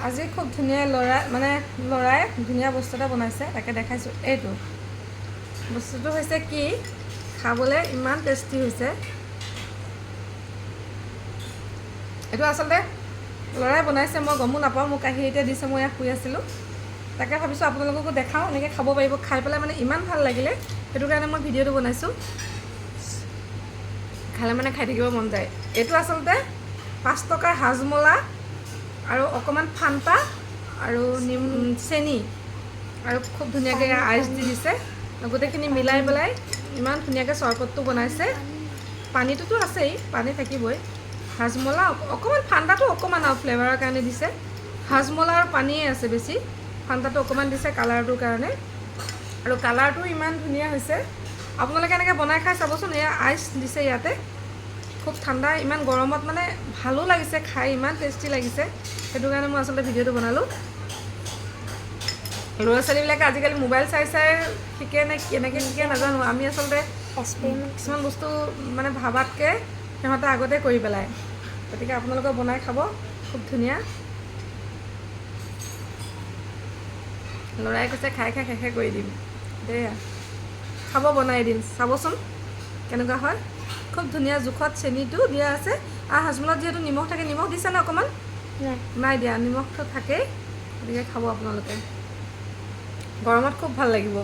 আজি খুব ধুনীয়া ল'ৰাই ধুনীয়া বস্তু এটা বনাইছে, তাকে দেখাইছোঁ। এইটো বস্তুটো হৈছে কি, খাবলৈ ইমান টেষ্টি হৈছে। এইটো আচলতে ল'ৰাই বনাইছে, মই গমো নাপাওঁ, মোক কাঁহীতে দিছে, মই ইয়াত শুই আছিলোঁ। তাকে ভাবিছোঁ আপোনালোককো দেখাওঁ, এনেকৈ খাব পাৰিব। খাই পেলাই মানে ইমান ভাল লাগিলে, সেইটো কাৰণে মই ভিডিঅ'টো বনাইছোঁ। খালে মানে খাই থাকিব মন যায়। এইটো আচলতে 5 টকাৰ হাজমলা আৰু অকণমান ফান্তা আৰু চেনি আৰু খুব ধুনীয়াকৈ আইচ দি দিছে। গোটেইখিনি মিলাই পেলাই ইমান ধুনীয়াকৈ চৰবতটো বনাইছে। পানীটোতো আছেই, পানী থাকিবই। হাজমলা অকণমান, ফান্তাটো অকণমান আৰু ফ্লেভাৰৰ কাৰণে দিছে। হাজমলা আৰু পানীয়ে আছে বেছি, ফান্তাটো অকণমান দিছে কালাৰটোৰ কাৰণে। আৰু কালাৰটো ইমান ধুনীয়া হৈছে, আপোনালোকে এনেকৈ বনাই খাই চাবচোন। এয়া আইচ দিছে ইয়াতে, খুব ঠাণ্ডা। ইমান গৰমত মানে ভালো লাগিছে খাই, ইমান টেষ্টি লাগিছে। সেইটো কাৰণে মই আচলতে ভিডিঅ'টো বনালোঁ। ল'ৰা ছোৱালীবিলাকে আজিকালি মোবাইল চাই চাই শিকে নে কেনেকৈ শিকে নাজানো। আমি আচলতে কিছুমান বস্তু মানে ভাবাতকৈ সিহঁতে আগতে কৰি পেলায়। গতিকে আপোনালোকে বনাই খাব, খুব ধুনীয়া। ল'ৰাই কৈছে খাই খাই শেষে কৰি দিম। দেই খাব, বনাই দিম, চাবচোন কেনেকুৱা হয়। খুব ধুনীয়া জোখত চেনিটো দিয়া আছে। আৰু হাজমলাত যিহেতু নিমখ থাকে, নিমখ দিছে নে অকণমান? নাই দিয়া, নিমখটো থাকেই। গতিকে খাব আপোনালোকে, গৰমত খুব ভাল লাগিব।